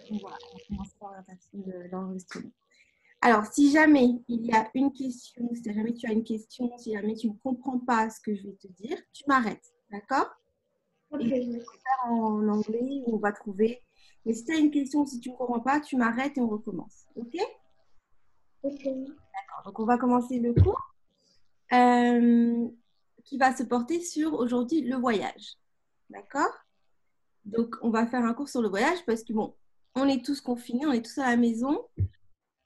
Donc voilà, on va commencer par l'enregistrement. Alors, si jamais il y a une question, si jamais tu as une question, si jamais tu ne comprends pas ce que je vais te dire, tu m'arrêtes, d'accord? Ok, Et on va faire en anglais, on va trouver. Mais si tu as une question, si tu ne comprends pas, tu m'arrêtes et on recommence. OK? ok. Donc, on va commencer le cours qui va se porter sur aujourd'hui le voyage. D'accord? Donc, on va faire un cours sur le voyage parce que, bon, on est tous confinés, on est tous à la maison.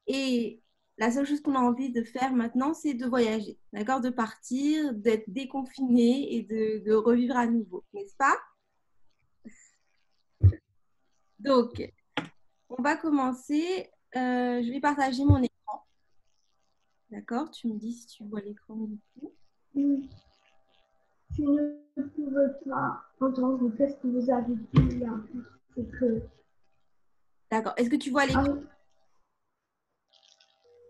Et la seule chose qu'on a envie de faire maintenant, c'est de voyager, d'accord? De partir, d'être déconfiné et de revivre à nouveau, n'est-ce pas? Donc, on va commencer. Je vais partager mon écran, d'accord? Tu me dis si tu vois l'écran du coup. Si vous ne pouvez pas entendre ce que vous avez dit là, c'est que... D'accord. Est-ce que tu vois l'écran? Ah,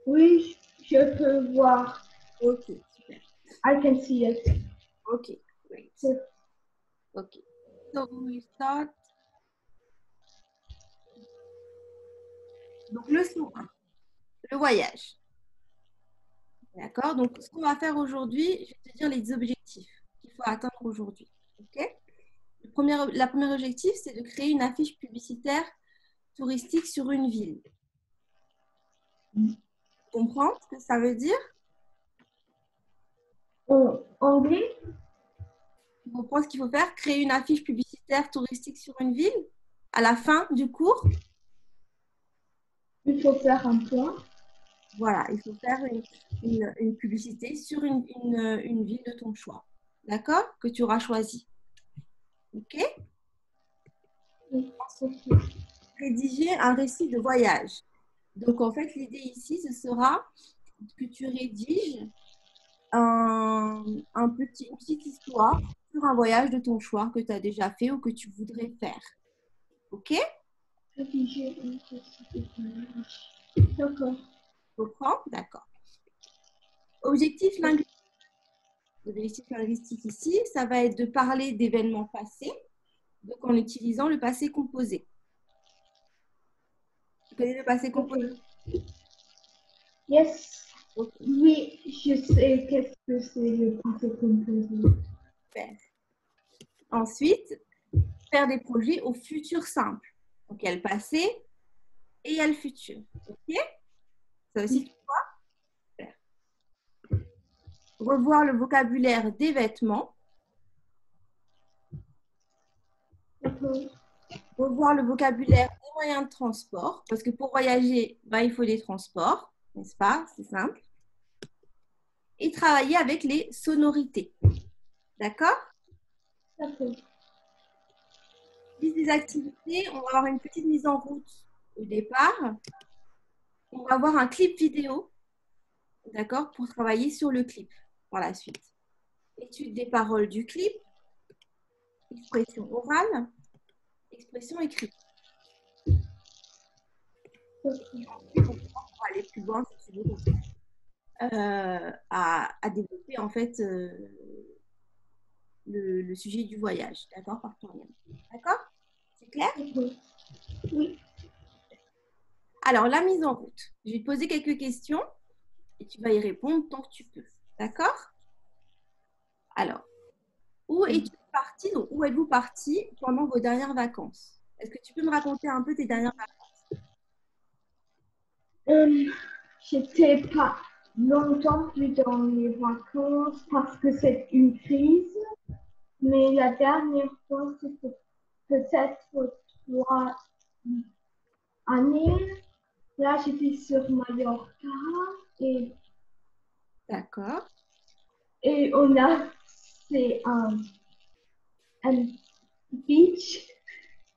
oui, je peux voir. Ok, super. I can see it. Ok, great. C'est- Ok. So, we start. Donc, leçon 1, le voyage. D'accord? Donc, ce qu'on va faire aujourd'hui, je vais te dire les objectifs qu'il faut atteindre aujourd'hui. OK? La première objectif, c'est de créer une affiche publicitaire touristique sur une ville. Tu comprends ce que ça veut dire? En anglais, Tu comprends ce qu'il faut faire? Créer une affiche publicitaire touristique sur une ville à la fin du cours? il faut faire un point. Voilà, il faut faire une publicité sur une ville de ton choix. D'accord? Que tu auras choisi. OK? Oui, ok. Rédiger un récit de voyage. Donc, en fait, l'idée ici, ce sera que tu rédiges une petite histoire sur un voyage de ton choix que tu as déjà fait ou que tu voudrais faire. OK? Rédiger un récit de voyage. D'accord. Tu comprends? D'accord. Objectif linguistique. L'objectif linguistique ici, ça va être de parler d'événements passés, donc en utilisant le passé composé. Tu connais le passé composé? Ok. Yes. Ok, Oui, je sais qu'est-ce que c'est le passé composé. super. Ensuite, faire des projets au futur simple. Donc, il y a le passé et il y a le futur. OK? Ça aussi, tu peux faire. Revoir le vocabulaire des vêtements. D'accord. Revoir le vocabulaire des moyens de transport, parce que pour voyager, ben, il faut des transports, n'est-ce pas? C'est simple. Et travailler avec les sonorités. D'accord? D'accord. Liste des activités, on va avoir une petite mise en route au départ. On va avoir un clip vidéo, d'accord, pour travailler sur le clip par la suite. Étude des paroles du clip, expression orale, expression écrite. Ensuite, on va aller plus loin si tu veux, à développer en fait le sujet du voyage, d'accord, par toi-même. D'accord? C'est clair? D'accord. Oui. Alors, la mise en route. Je vais te poser quelques questions et tu vas y répondre tant que tu peux. D'accord? Alors, où es-tu parti, donc où êtes-vous parti pendant vos dernières vacances? Est-ce que tu peux me raconter un peu tes dernières vacances? J'étais pas longtemps plus dans les vacances parce que c'est une crise, mais la dernière fois, c'était peut-être 3 années. Là, j'étais sur Mallorca et, D'accord, et on a fait un beach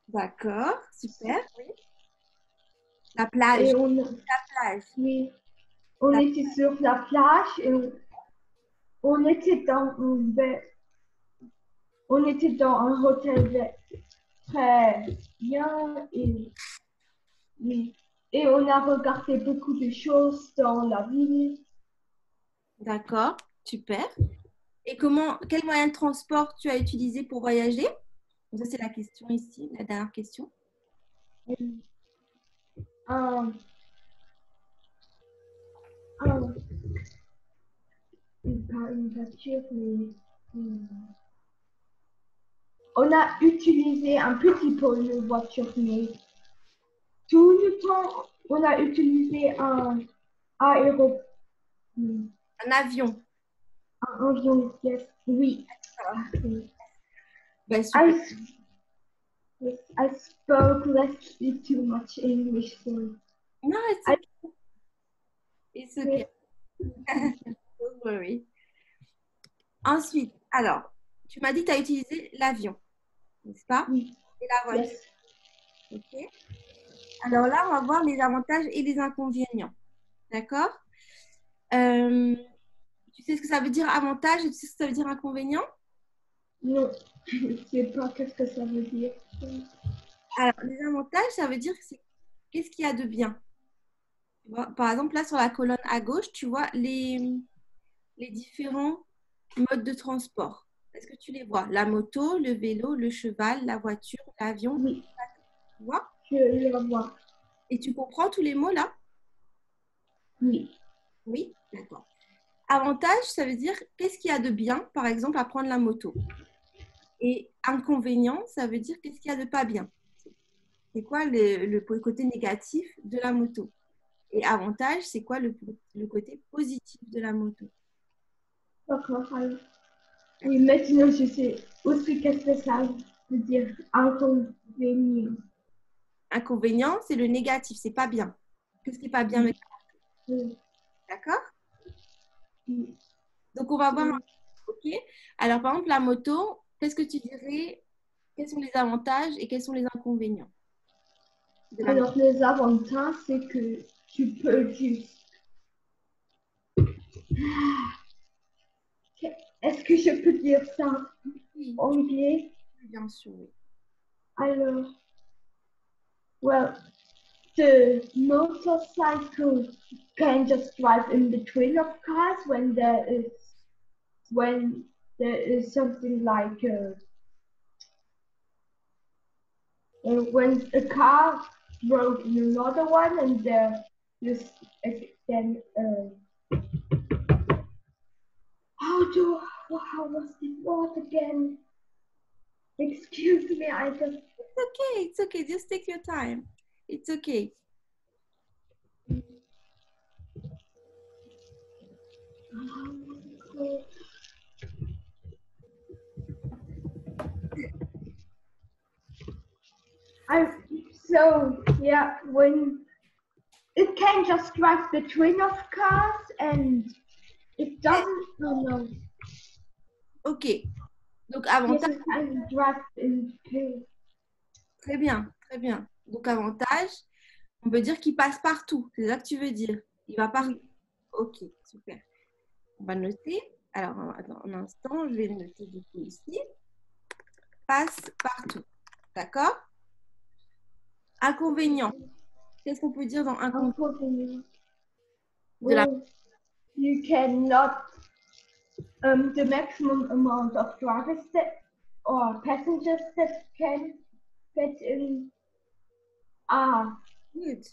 d'accord, super. Oui. La plage, et on, la plage. oui, on La- était sur la plage et on était on était dans un hôtel très bien oui, et on a regardé beaucoup de choses dans la ville. D'accord, super. Et quel moyen de transport tu as utilisé pour voyager? Donc ça, c'est la question ici, la dernière question. un, un, pas une voiture, mais on a utilisé un petit peu une voiture, mais tout le temps, on a utilisé un aéro, Un avion. un avion, yes, oui. Ben, super. I spoke less too much English, so No, it's I okay. It's okay. Don't worry. Ensuite, alors, tu m'as dit que tu as utilisé l'avion, n'est-ce pas? oui, Et la voiture. yes. Ok. Alors là, on va voir les avantages et les inconvénients. D'accord? Euh, Tu sais ce que ça veut dire avantage et tu sais ce que ça veut dire inconvénient? Non, je ne sais pas qu'est-ce que ça veut dire. Alors, les avantages, ça veut dire que c'est qu'est-ce qu'il y a de bien. Tu vois, par exemple, là, sur la colonne à gauche, tu vois les différents modes de transport. Est-ce que tu les vois? La moto, le vélo, le cheval, la voiture, l'avion, Oui, tu vois? je le vois. Et tu comprends tous les mots là? Oui, Oui, d'accord. Avantage, ça veut dire qu'est-ce qu'il y a de bien, par exemple, à prendre la moto. Et inconvénient, ça veut dire qu'est-ce qu'il y a de pas bien. C'est quoi le côté négatif de la moto? Et avantage, c'est quoi le côté positif de la moto? d'accord. Alors, oui, maintenant je sais aussi qu'est-ce que ça veut dire inconvénient. Inconvénient, c'est le négatif, c'est pas bien. Qu'est-ce qui n'est pas bien Oui, avec la moto? oui, D'accord? oui, Donc, on va voir. oui. OK? Alors, par exemple, la moto, qu'est-ce que tu dirais? Quels sont les avantages et quels sont les inconvénients de la moto? Alors, les avantages, c'est que tu peux juste. Est-ce que je peux dire ça Oui, en anglais? bien sûr, oui. Alors, well, the motorcycle can just drive in between of cars when there is something like when a car broke in another one and this then how was the word again? Excuse me, I just It's okay. Just take your time. It's okay. I so yeah when it can just drive between of cars and it doesn't no. OK. Donc, Yes, avantage, it can drive in two. très bien, très bien. Donc, avantage, on peut dire qu'il passe partout. C'est ça que tu veux dire. Il va partout. Oui. OK, super. On va noter. Alors, attends un instant, je vais le noter du coup ici. Passe partout. D'accord? Inconvénient. Qu'est-ce qu'on peut dire dans inconvénient Inconvenient. de la... Well, you cannot the maximum amount of drivers that or passengers that can get in are Good.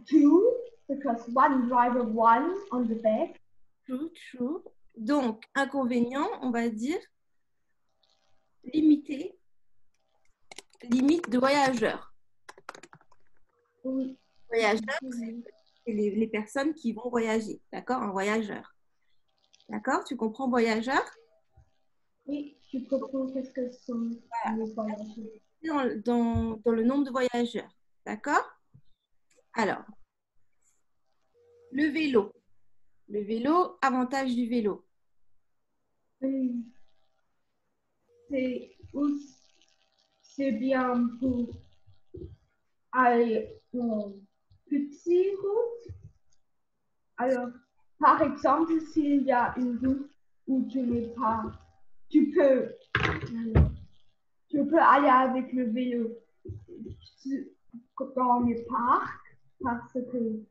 two because one driver one on the back. True, true. Donc, inconvénient, on va dire limité, limite de voyageurs. Oui. Voyageurs, c'est les personnes qui vont voyager. D'accord? Un voyageur. D'accord? Tu comprends voyageur? Oui, je comprends qu'est-ce que sont les voyageurs. Dans le nombre de voyageurs. D'accord? Alors, le vélo. Le vélo, avantage du vélo. C'est c'est bien pour aller en petite route. Alors, par exemple, s'il y a une route où tu n'es pas, tu peux, tu peux aller avec le vélo dans le parc parce que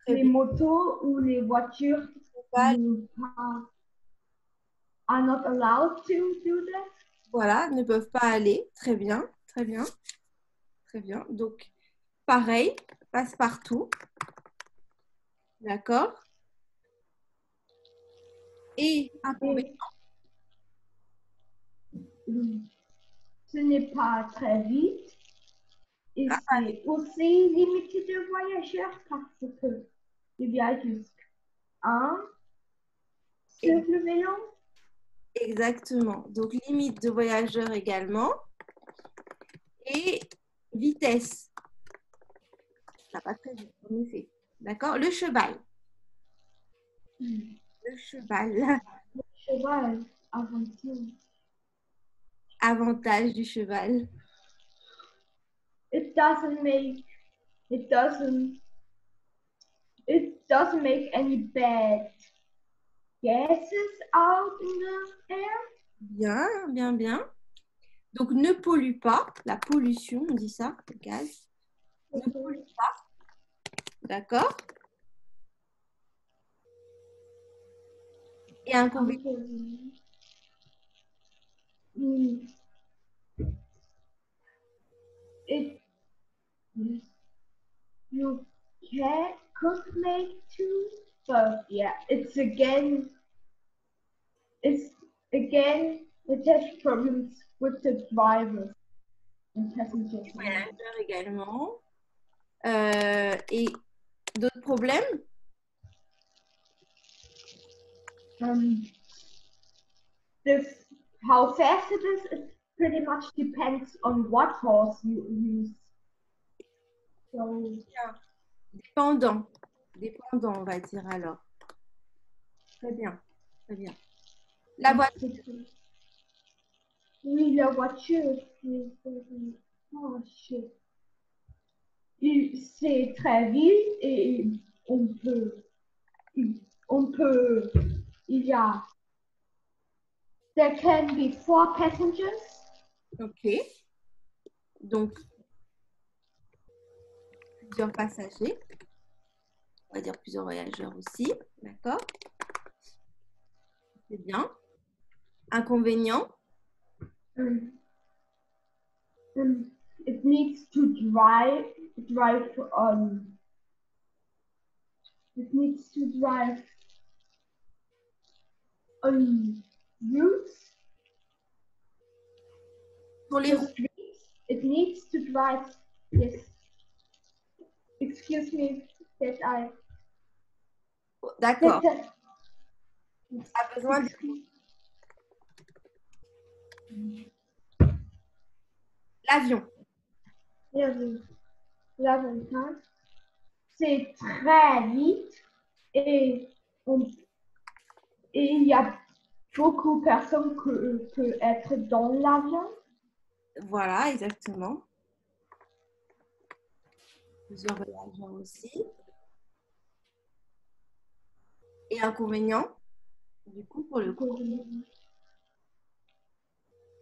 Très les bien. motos ou les voitures n'ont pas, are not allowed to do that. Voilà, ne peuvent pas aller. Très bien, très bien, très bien. Donc, pareil, passe-partout. D'accord? Et inconvénient. Ce n'est pas très vite. Et c'est aussi limité de voyageurs parce que il y a juste un sur le vélo. Exactement. Donc, limite de voyageurs également. Et vitesse. Ça va pas très vite, en effet. D'accord? Le cheval. Le cheval. Cheval, aventure. Avantage du cheval. It doesn't make any bad gases out in the air. Bien, bien, bien. Donc, ne pollue pas. La pollution, on dit ça, le gaz. Ne pollue pas. D'accord? Et inconvénient. It you could make two, but yeah, it has problems with the drivers and passengers. Voyageurs également. Et d'autres problèmes? How fast it is, it pretty much depends on what horse you use. So, Dépendant. Dépendant, on va dire alors. Très bien. Très bien. La voiture. oui, la voiture. C'est très vite et il y a, there can be 4 passengers. OK. Donc, plusieurs passagers. On va dire plusieurs voyageurs aussi. D'accord? C'est bien. Inconvénient. It needs to drive on. It needs to drive on routes. Sur les routes. It needs to drive. Yes. Excuse me that I. D'accord. A besoin de... L'avion. L'avantage, c'est très vite et il y a beaucoup de personnes qui peuvent être dans l'avion. Voilà, exactement. Plusieurs voyageurs aussi. Et inconvénient, du coup, pour le coup.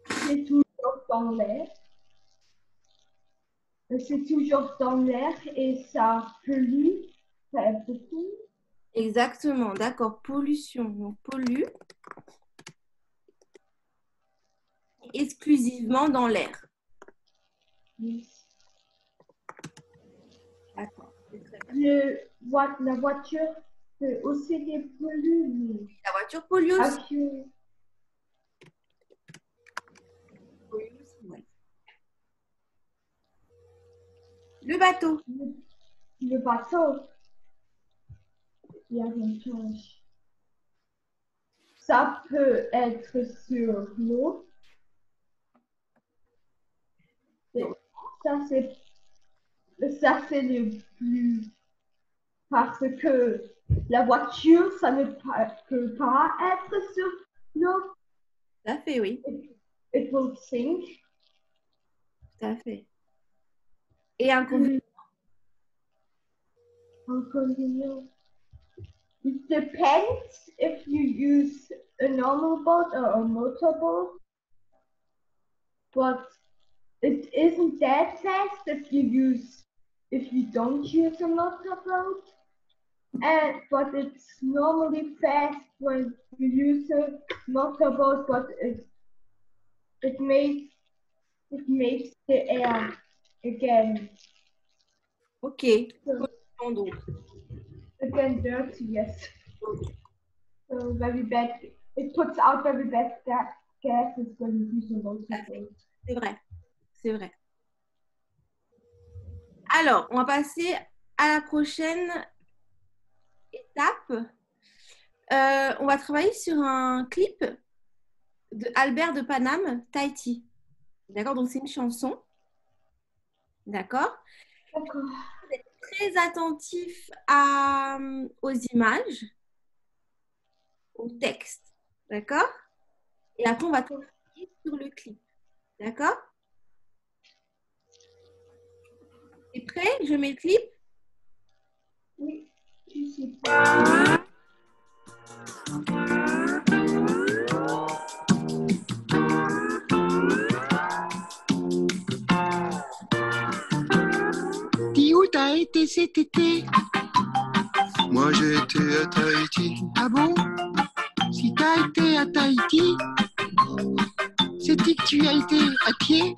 C'est toujours dans l'air. C'est toujours dans l'air et ça pollue très beaucoup. Exactement, d'accord. Pollution, donc pollue exclusivement dans l'air. Yes. D'accord. La voiture peut aussi polluer. La voiture pollue aussi. Ouais. Le bateau. Le bateau, il y a une chose. Ça peut être sur l'eau. Ça, c'est le plus. Parce que la voiture, ça ne peut pas être sur l'eau. Tout à fait, oui. It will sink. Tout à fait. Et inconvénient. Inconvénient. It depends if you use a normal boat or a motorboat. But it isn't that fast if you don't use a motorboat. But it's normally fast when you use a motorboat, but it makes the air again Ok. So Donc, again, dirty, yes. So very bad. It puts out very bad gases when you use a motorboat. c'est vrai. C'est vrai. Alors, on va passer à la prochaine étape. On va travailler sur un clip de Albert de Paname, Tahiti. D'accord? Donc, c'est une chanson. D'accord? D'accord. Très attentif aux images, au texte. D'accord? Et après, on va travailler sur le clip. D'accord? T'es prêt? Je mets le clip. Oui, je suis Dis où t'as été cet été? Moi j'ai été à Tahiti, Ah bon? Si t'as été à Tahiti, c'est-tu que tu as été à pied?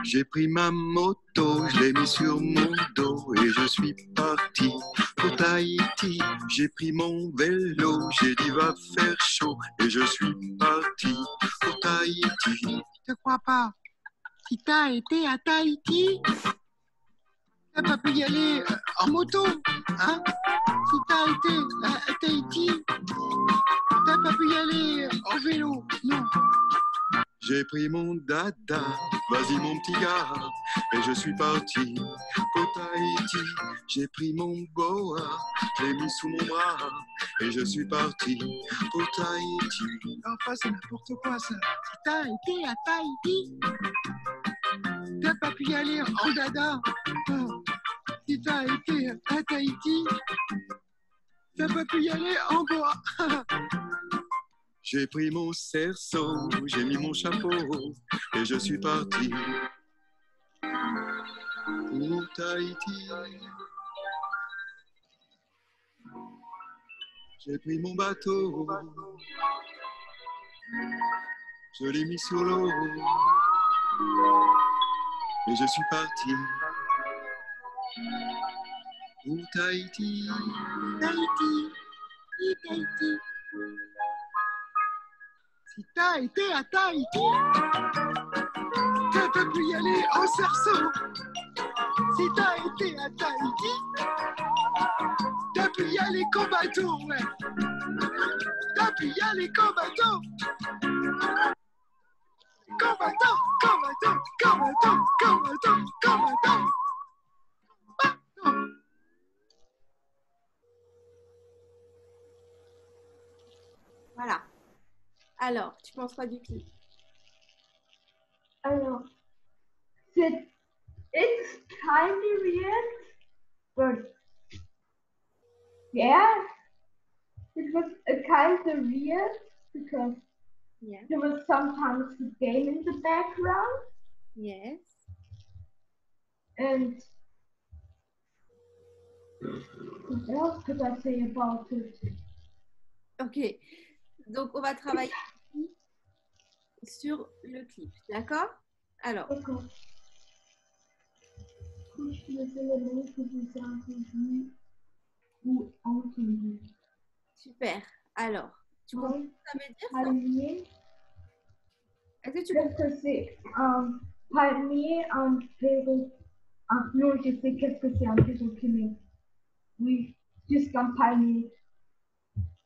j'ai pris ma moto, je l'ai mis sur mon dos et je suis parti pour Tahiti. J'ai pris mon vélo, j'ai dit va faire chaud et je suis parti pour Tahiti. Je te crois pas. Si t'as été à Tahiti, t'as pas pu y aller en moto, hein? Si t'as été à Tahiti, t'as pas pu y aller en vélo, non. J'ai pris mon dada, vas-y mon petit gars, et je suis parti pour Tahiti. J'ai pris mon boa, je l'ai mis sous mon bras, et je suis parti pour Tahiti. Enfin, c'est n'importe quoi, ça. Si t'as été à Tahiti, t'as pas pu y aller en dada. Oh. Si t'as été à Tahiti, t'as pas pu y aller en bois. J'ai pris mon cerceau, j'ai mis mon chapeau, et je suis parti pour Tahiti. J'ai pris mon bateau, je l'ai mis sur l'eau, et je suis parti pour Tahiti. Tahiti, Tahiti. Si t'as été à Tahiti, t'as pas pu y aller en cerceau. Si t'as été à Tahiti, t'as pu y aller qu'en bateau, ouais. T'as pu y aller qu'en bateau. Qu'en bateau, qu'en bateau, qu'en bateau, qu'en bateau, qu'en bateau. Voilà. Alors, tu penses quoi du clip? Alors, it's kind of weird, but yeah, it was a kind of weird because Yeah. there was sometimes a game in the background, Yes. and what else could I say about it? Ok. Donc, on va travailler sur le clip. D'accord? Alors, D'accord. Couche les éléments que vous avez vus ou entendus. super. Alors, tu comprends ce que ça veut dire ça? Palmier, Est-ce que tu qu'est-ce que c'est un palmier, un perroquet? Non, je sais qu'est-ce que c'est un perroquet, mais oui, juste un palmier.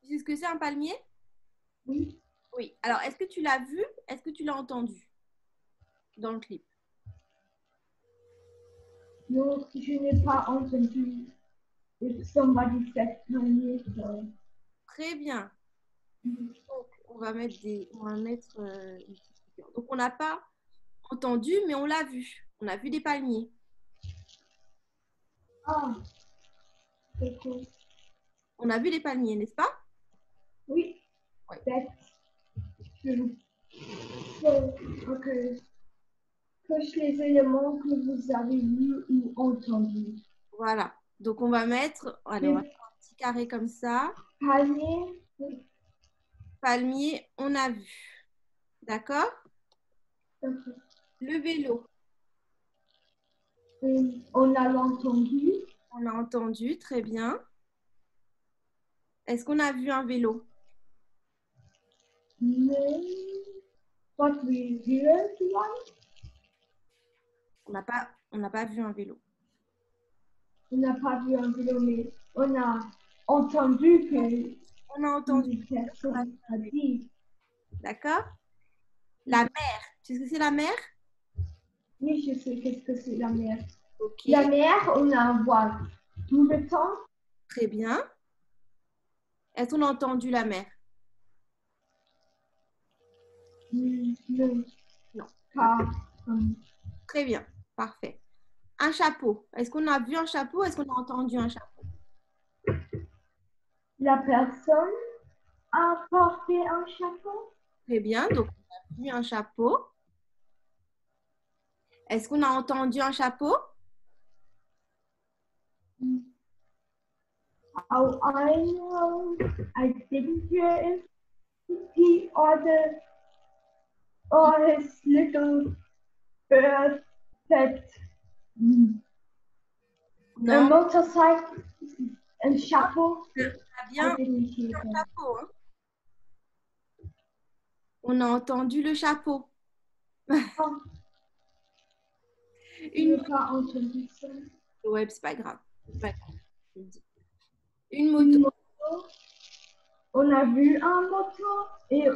sais ce que c'est un palmier? Oui, Oui. Alors, est-ce que tu l'as vu? Est-ce que tu l'as entendu dans le clip? non, je n'ai pas entendu. If somebody said palmier, so. Très bien. Donc, on va mettre une petite figure. Donc, on n'a pas entendu, mais on l'a vu. On a vu des palmiers. Ah, d'accord. On a vu des palmiers, n'est-ce pas? Oui, Ouais. that's true. So, ok. Coche les éléments que vous avez vus ou entendus. Voilà. Donc, on va mettre, allez, on va faire un petit carré comme ça. Palmier, Palmier, on a vu. D'accord? d'accord. Le vélo. On a entendu. On a entendu, très bien. Est-ce qu'on a vu un vélo? No. But we heard one. On n'a pas vu un vélo. On n'a pas vu un vélo, mais on a entendu que On a entendu. une personne a dit. D'accord? La mer. Tu sais ce que c'est la mer? Oui, je sais qu'est-ce que c'est la mer. Ok, La mer, on la voit tout le temps. très bien. Est-ce qu'on a entendu la mer? Non. Non. Pas, Très bien, parfait. Un chapeau. Est-ce qu'on a vu un chapeau? Est-ce qu'on a entendu un chapeau? la personne a porté un chapeau. Très bien, donc on a vu un chapeau. Est-ce qu'on a entendu un chapeau? Oh, I know. I didn't hear if he or his little bird said un Non, motorcycle, un chapeau. on a I bien didn't hear un that. chapeau, hein. On a entendu le chapeau. Oh, je Une... n'ai pas entendu ça. Ouais, c'est pas grave. C'est pas grave. Une Une moto. moto. On a vu un moto et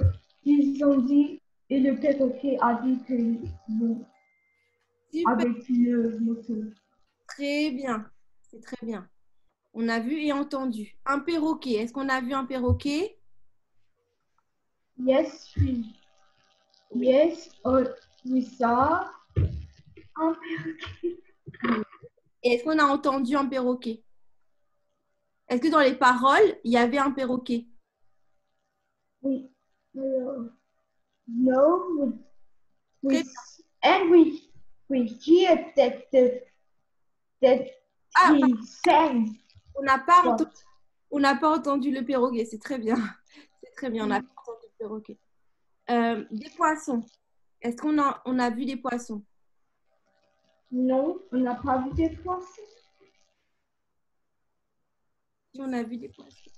ils ont dit, et le perroquet a dit que bon, Super, avec le moto. très bien. C'est très bien. On a vu et entendu. Un perroquet. Est-ce qu'on a vu un perroquet? Yes, yes, we saw un perroquet. Et est-ce qu'on a entendu un perroquet? Est-ce que dans les paroles, il y avait un perroquet? We, no, Très and we hear that Ah, he sang. on n'a pas What? entendu, on n'a pas entendu le perroquet. C'est très bien. C'est très bien. On n'a pas entendu le perroquet. Des poissons. Est-ce on a vu des poissons? Non, on n'a pas vu des poissons. Si, on a vu des poissons.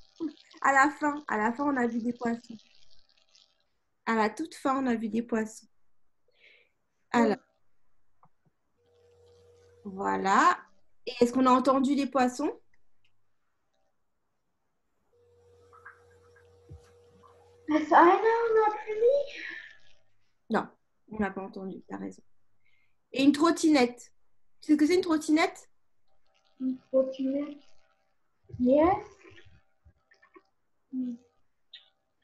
À la fin, on a vu des poissons. À la toute fin, on a vu des poissons. Alors, voilà. Et est-ce qu'on a entendu les poissons? Yes, I know, not really. Non, on n'a pas entendu. Tu as raison. Et une trottinette. Tu sais ce que c'est une trottinette? Une trottinette. Yes.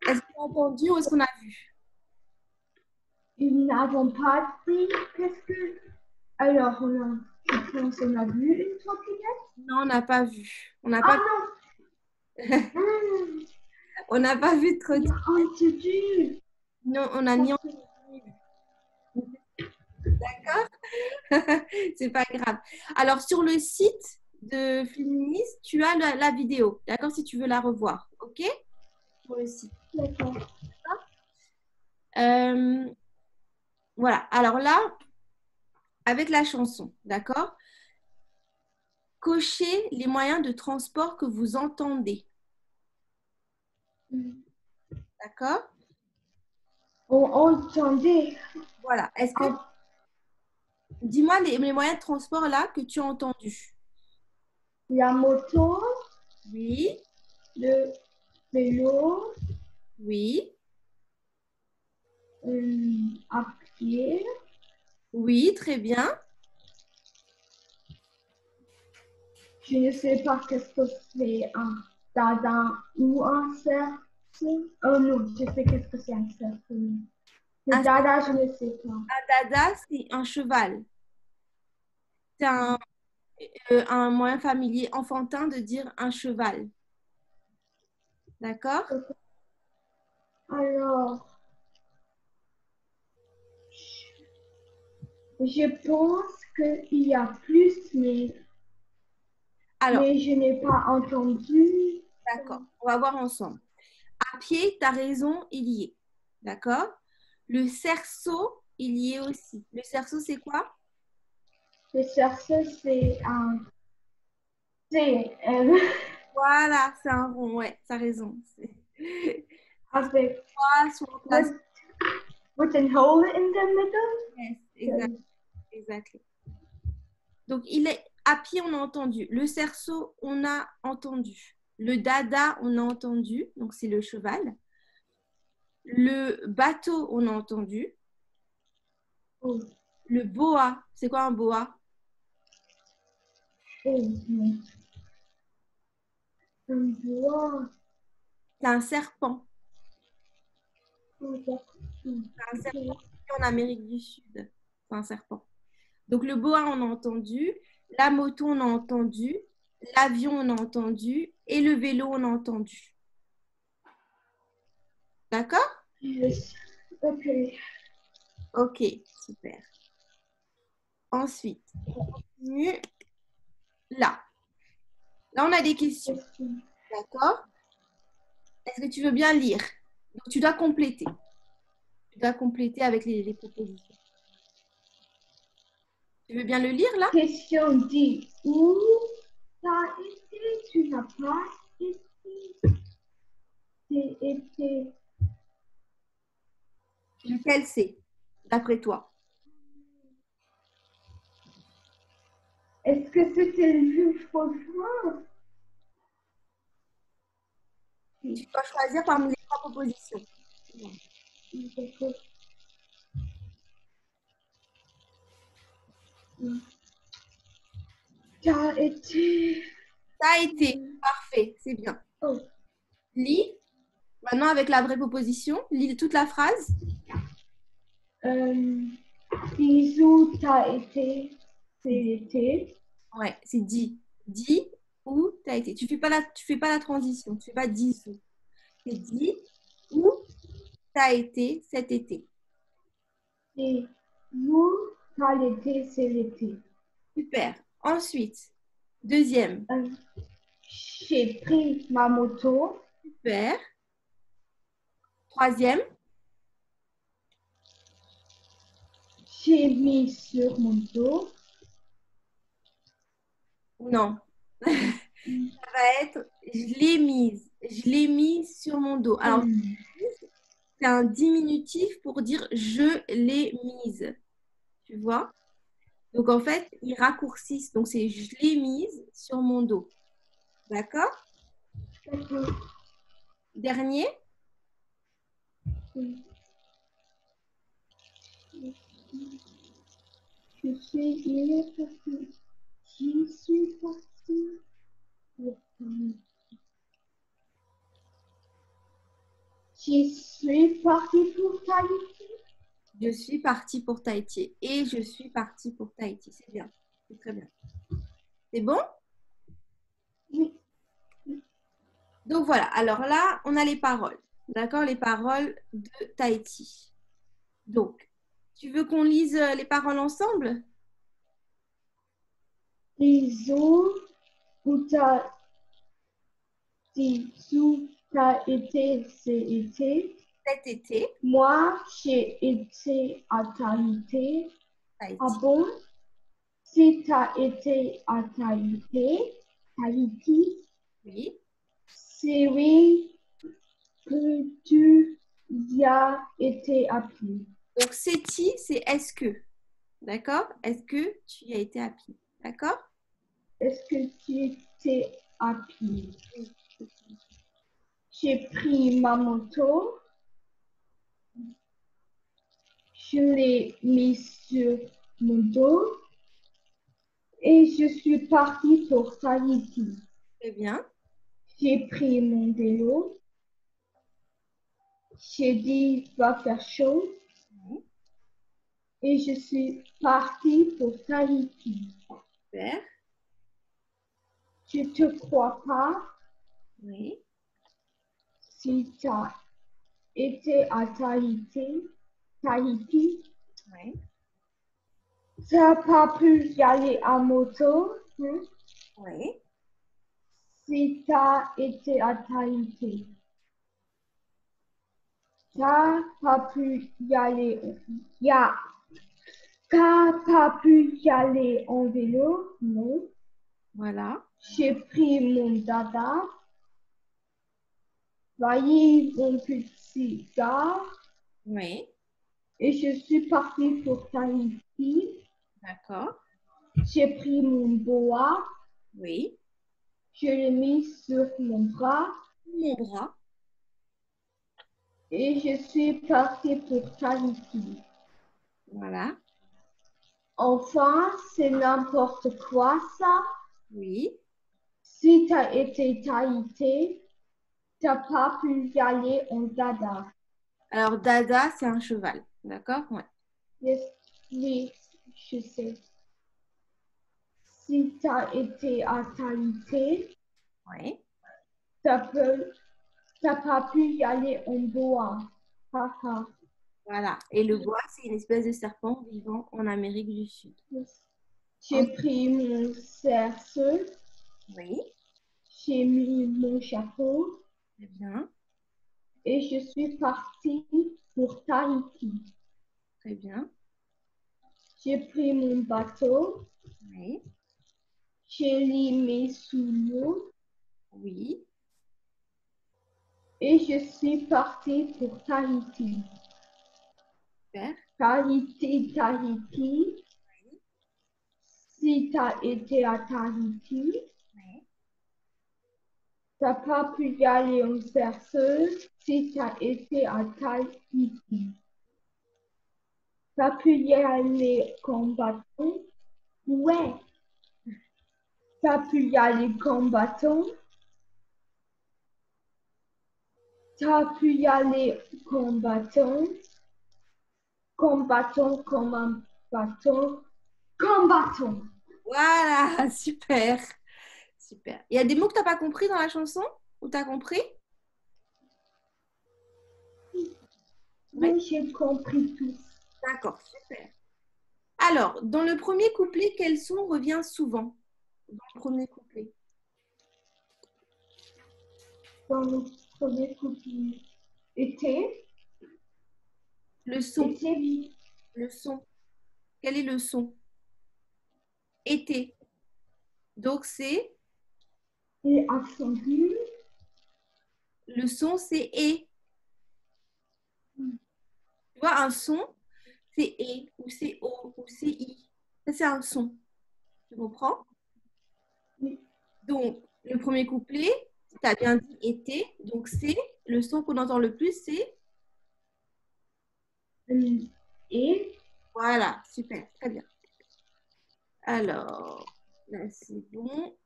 Est-ce qu'on a entendu ou est-ce qu'on a vu? Nous n'avons pas dit qu'est-ce que. Alors, je pense qu'on a vu une trottinette. Non, on n'a pas vu. On n'a Ah pas, non! on n'a pas vu de trottinette. Entendu. Non, on a ni entendu. D'accord? C'est pas grave. Alors, sur le site de Féministe, tu as la vidéo. D'accord? Si tu veux la revoir. OK? Sur le site. D'accord. Voilà. Alors là, avec la chanson, d'accord? Cochez les moyens de transport que vous entendez. D'accord? On entendait. Voilà. Est-ce que dis-moi les moyens de transport là que tu as entendus. La moto, Oui, le vélo, oui, à pied, oui, très bien. je ne sais pas qu'est-ce que c'est un dada ou un cercle. Oh non, je sais qu'est-ce que c'est un cercle. Le Un- dada, je ne sais pas. Un dada, c'est un cheval. C'est un moyen familier enfantin de dire un cheval. D'accord? Alors, je pense qu'il y a plus, Alors, mais je n'ai pas entendu. d'accord, on va voir ensemble. À pied, tu as raison, il y est. D'accord? Le cerceau, il y est aussi. Le cerceau, c'est quoi? Le cerceau, c'est un... Voilà, c'est un rond, ouais, t'as raison. avec Soit sur la place. with a hole in the middle. Yes, exact, exactly. Donc, il est à pied, on a entendu. Le cerceau, on a entendu. Le dada, on a entendu. Donc, c'est le cheval. Le bateau, on a entendu. Oh, Le boa, c'est quoi un boa? oh, non. Un bois. C'est un serpent. Oh, d'accord. C'est un serpent en Amérique du Sud. C'est un serpent. Donc, le boa, on a entendu. La moto, on a entendu. L'avion, on a entendu. Et le vélo, on a entendu. D'accord? Yes. Ok. Ok, super. Ensuite, on continue là. Là, on a des questions. D'accord? Est-ce que tu veux bien lire? Donc, tu dois compléter. Tu dois compléter avec les propositions. Tu veux bien le lire là? Question 10. Où t'as été? Tu n'as pas été? T'es été. Lequel c'est, d'après toi? Est-ce que c'était le juge Fauchemin? Tu dois choisir parmi les trois propositions. T'as été. Ça a été. Parfait, c'est bien. Oh. Lis. Maintenant, avec la vraie proposition, lis toute la phrase. Bisous, t'as été. C'est été. Ouais, c'est dit. Dit où tu as été. Tu fais pas la transition. Tu fais pas dit où. C'est dit où tu as été cet été. Et vous, t'as été, c'est l'été. Super. Ensuite, deuxième. J'ai pris ma moto. Super. Troisième. J'ai mis sur mon dos. Non. Ça va être je l'ai mise. Je l'ai mise sur mon dos. Alors, c'est un diminutif pour dire je l'ai mise. Tu vois? Donc, en fait, ils raccourcissent. Donc, c'est je l'ai mise sur mon dos. D'accord? Dernier. Je suis partie. Je suis partie. Je suis partie pour Tahiti. Je suis partie pour Tahiti. Et je suis partie pour Tahiti. C'est bien. C'est très bien. C'est bon? Oui. Donc, voilà. Alors là, on a les paroles. D'accord? Les paroles de Tahiti. Donc, tu veux qu'on lise les paroles ensemble? Bisous, où t'as dit, où t'as été, c'est été. Cet été. Moi, j'ai été à Tahiti. Tahiti. Ah bon? Si t'as été à Tahiti, Oui. c'est oui que tu y as été à pied. Donc, c'est-il, c'est est-ce que. D'accord? Est-ce que tu y as été à pied? D'accord? Est-ce que tu étais à pied? J'ai pris ma moto. Je l'ai mis sur mon dos et je suis partie pour Tahiti. Très bien. J'ai pris mon vélo. J'ai dit, va faire chaud. Et je suis partie pour Tahiti. Super. Je te crois pas Oui. si tu as été à Tahiti. Oui. Tu n'as pas pu y aller à moto. Hein? Oui. Si tu as été à Tahiti. Tu n'as pas pu y aller. T'as pas pu y aller en vélo? Non. Voilà. J'ai pris mon dada. Voyez mon petit gars. Oui. Et je suis partie pour Tahiti. D'accord. J'ai pris mon boa. Oui. Je l'ai mis sur mon bras. Mon bras. Et je suis partie pour Tahiti. Voilà. Enfin, c'est n'importe quoi ça. Oui. Si tu as été Tahiti, tu n'as pas pu y aller en dada. Alors, dada, c'est un cheval. D'accord? Ouais. Yes, oui, je sais. Si tu as été à Tahiti, Oui. tu n'as pas pu y aller en bois. Haha. Voilà. Et le boa, c'est une espèce de serpent vivant en Amérique du Sud. Yes. J'ai pris mon cerceau, Oui. j'ai mis mon chapeau Très bien. et je suis partie pour Tahiti. Très bien. J'ai pris mon bateau, Oui. j'ai mis sous l'eau Oui. et je suis partie pour Tahiti. Super. Tahiti, Tahiti. Si tu as été à Tahiti, Oui. tu n'as pas pu y aller en cerceau si tu as été à Tahiti. Tu as pu y aller en bâton. Ouais. Tu as pu y aller en bâton. Tu as pu y aller en bâton. Comme bâton, comme un bâton. Comme bâton. Voilà. Super. Super. Il y a des mots que tu n'as pas compris dans la chanson? Ou tu as compris? Oui, j'ai compris tout. D'accord. Super. Alors, dans le premier couplet, quel son revient souvent? Dans le premier couplet. Dans le premier couplet. Été. Le son. Été. Le son. Quel est le son? Été. Donc, c'est Et accent aigu. le son, c'est et. Tu vois, un son, c'est et, ou c'est o, ou c'est i. Ça, c'est un son. Tu comprends? Oui. Donc, le premier couplet, tu as bien dit été. Donc, c'est le son qu'on entend le plus, c'est. Et. Voilà, super, très bien. Alors, là, c'est bon.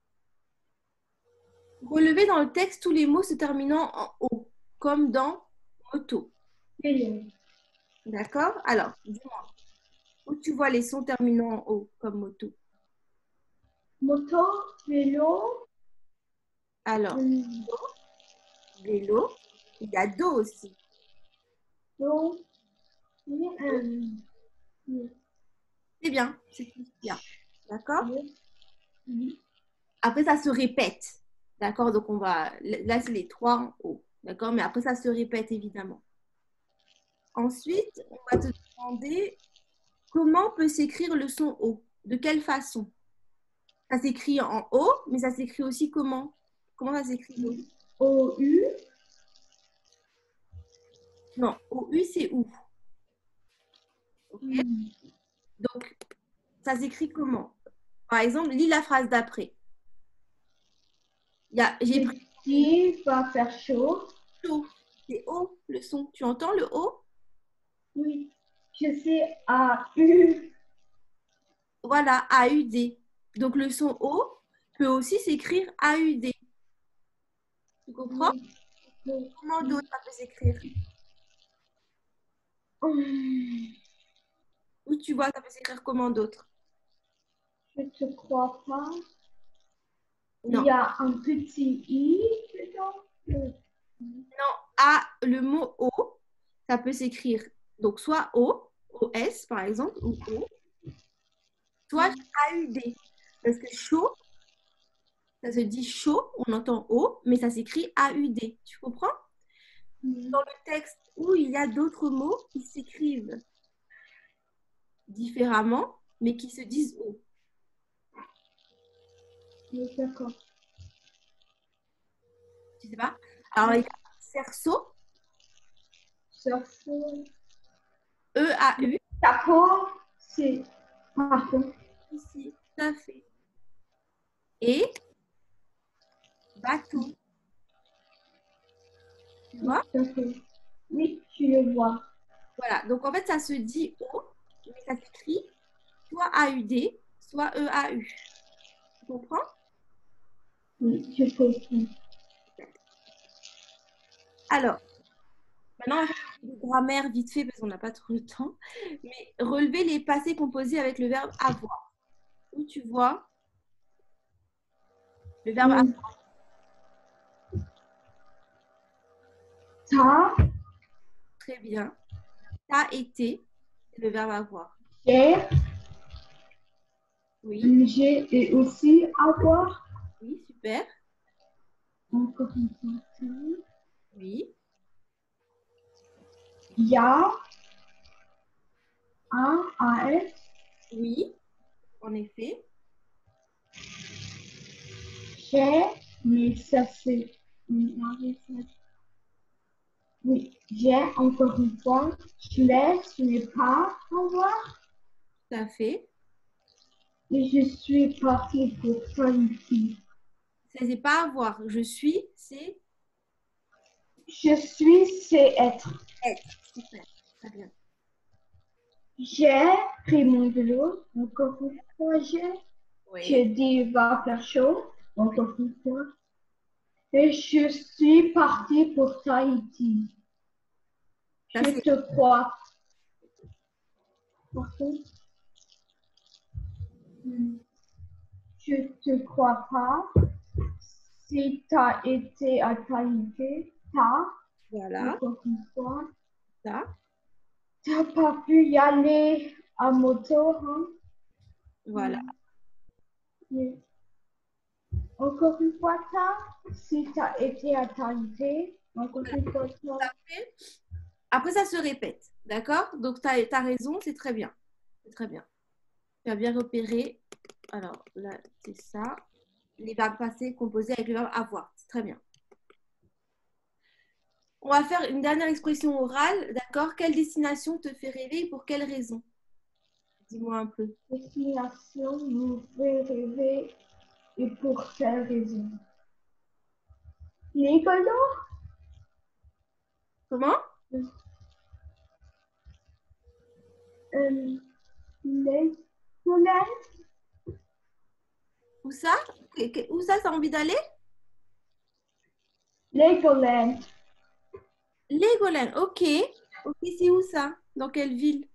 Relevez dans le texte tous les mots se terminant en O, comme dans moto. Vélo. D'accord? Alors, dis-moi, où tu vois les sons terminant en O, comme moto? Moto. Vélo. Alors, vélo, il y a do aussi. Do. C'est bien, c'est tout bien. D'accord? Oui. Après, ça se répète. D'accord? Donc, on va. Là, c'est les trois en O. D'accord? Mais après, ça se répète évidemment. Ensuite, on va te demander comment peut s'écrire le son O? De quelle façon? Ça s'écrit en O, mais ça s'écrit aussi comment? Comment ça s'écrit? O-U. Non, OU, c'est OU. Ok? Donc, ça s'écrit comment? Par exemple, lis la phrase d'après. J'ai pris Il va faire chaud. chaud. C'est O, le son. Tu entends le O? Oui. Je sais A-U. Voilà, A-U-D. Donc, le son O peut aussi s'écrire A-U-D. Tu comprends? Oui. Comment d'autre ça peut s'écrire? Où tu vois, ça peut s'écrire comment d'autre? Je te crois pas. Non. Il y a un petit I dedans. Non, A, le mot O, ça peut s'écrire donc soit O, O-S par exemple, ou O, soit A-U-D. Parce que chaud, ça se dit chaud, on entend O, mais ça s'écrit A-U-D. Tu comprends? Dans le texte où il y a d'autres mots qui s'écrivent différemment, mais qui se disent O. Oui, d'accord. Tu sais pas? Alors, il y a cerceau, Cerceau. E-A-U. Chapeau, c'est parfait. Ici, tout à fait. Et bateau. Tu vois? Tout à fait. Oui, je le vois. Voilà. Donc, en fait, ça se dit O, mais ça s'écrit soit A-U-D, soit E-A-U. Tu comprends? Oui, je comprends. Alors, maintenant, on va faire un peu de grammaire vite fait parce qu'on n'a pas trop le temps. Mais relever les passés composés avec le verbe avoir. Où tu vois le verbe avoir. Ça, Très bien. T'as été, c'est le verbe avoir. j'ai, Oui, j'ai et aussi avoir. oui, super. Encore une fois. Ça. Oui, Il y a un AS. oui, en effet. J'ai, mais ça c'est oui, j'ai encore une fois. Je laisse, je n'ai pas avoir. Tout à fait. Et je suis partie pour Tahiti. C'est pas avoir. Je suis, c'est Je suis, c'est être. être. Super. Très bien. J'ai pris mon vélo. Encore une fois, j'ai Oui. dit va faire chaud. Encore une fois. Et je suis partie pour Tahiti. Ça, Je c'est te crois. Pardon? Je te crois pas. Si tu as été à Tahiti, voilà. encore une fois, Ça. tu n'as pas pu y aller à moto, hein? Voilà. Mais encore une fois, si tu as été à Tahiti, encore une fois, Après, après, ça se répète. D'accord? Donc, tu as raison, c'est très bien. C'est très bien. Tu as bien repéré. Alors, là, c'est ça. Les verbes passés composés avec le verbe avoir. C'est très bien. On va faire une dernière expression orale. D'accord? Quelle destination te fait rêver et pour quelle raison? Dis-moi un peu. destination nous fait rêver et pour quelle raison? L'écolo? Comment? Legoland? Où ça? Où ça, t'as envie d'aller? Legoland. Legoland. Ok. Ok, c'est où ça? Dans quelle ville?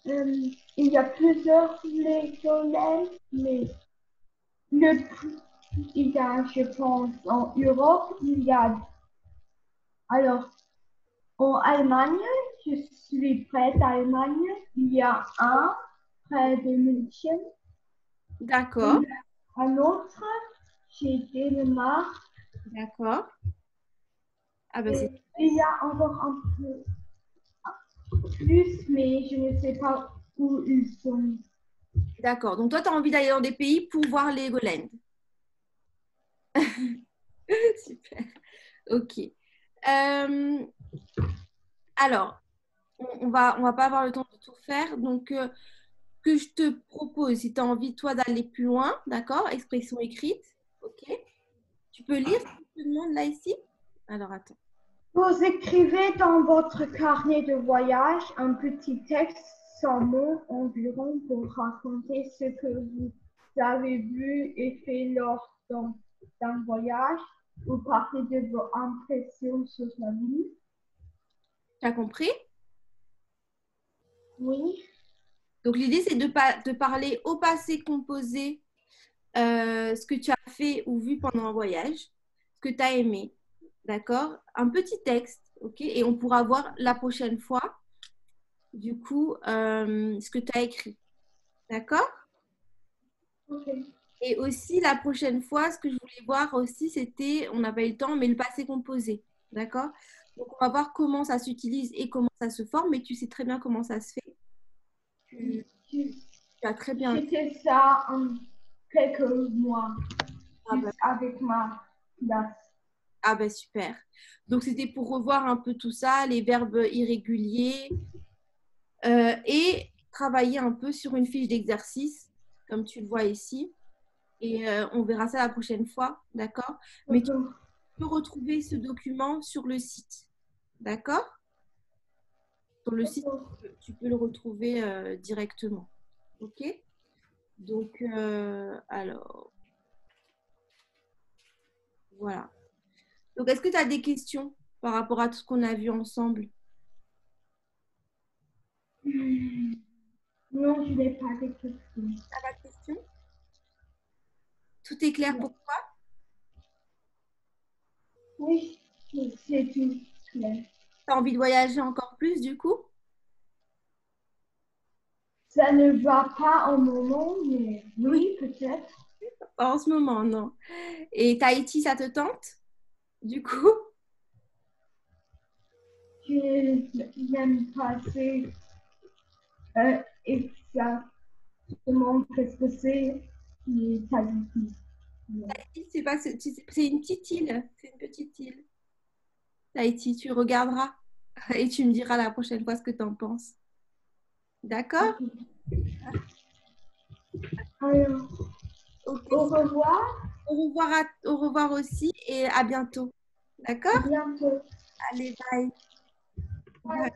Il y a plusieurs Legoland, mais il y a, je pense, en Europe, il y a. Alors, en Allemagne, je suis près d'Allemagne, il y a un près de München, D'accord. un autre chez Danemark, D'accord. Ah ben c'est et il y a encore un peu plus, mais je ne sais pas où ils sont. d'accord. Donc toi, tu as envie d'aller dans des pays pour voir Legoland. Super. Ok. Alors, on va pas avoir le temps de tout faire. Donc, que je te propose, si tu as envie, toi, d'aller plus loin, d'accord? Expression écrite. Ok. Tu peux lire ce que je te demande là ici? Alors, attends. Vous écrivez dans votre carnet de voyage un petit texte sans mots environ pour raconter ce que vous avez vu et fait lors d'un voyage ou parler de vos impressions sur la vie. Tu as compris? Oui, Donc, l'idée, c'est de parler au passé composé ce que tu as fait ou vu pendant un voyage, ce que tu as aimé, d'accord? Un petit texte, ok? Et on pourra voir la prochaine fois, du coup, ce que tu as écrit, d'accord? ok. Et aussi, la prochaine fois, ce que je voulais voir aussi, c'était, on n'a pas eu le temps, mais le passé composé, d'accord? Donc, on va voir comment ça s'utilise et comment ça se forme, mais tu sais très bien comment ça se fait. tu, Tu- tu as très bien. J'ai fait ça en quelques mois, Ah ben, juste avec ma classe. ah ben, super. Donc, c'était pour revoir un peu tout ça, les verbes irréguliers et travailler un peu sur une fiche d'exercice, comme tu le vois ici. Et on verra ça la prochaine fois, d'accord? Mais tu D'accord. peux retrouver ce document sur le site, d'accord? Sur le site, D'accord. tu peux le retrouver directement, ok? Donc, alors, voilà. Donc, est-ce que tu as des questions par rapport à tout ce qu'on a vu ensemble? Non, je n'ai pas de questions. T'as pas de questions? Tout est clair pour toi? Oui, c'est tout clair. Tu as envie de voyager encore plus du coup? Ça ne va pas au moment, mais oui, peut-être. Pas en ce moment, non. Et Tahiti, ça te tente du coup? J'aime passer exactement qu'est-ce que c'est les Tahiti. Tahiti, c'est pas, c'est une petite île. C'est une petite île. Tahiti, tu regarderas et tu me diras la prochaine fois ce que tu en penses. D'accord? Alors, Ok. au revoir, Au revoir aussi et à bientôt. à D'accord? bientôt. Allez, bye. Bye. Bye.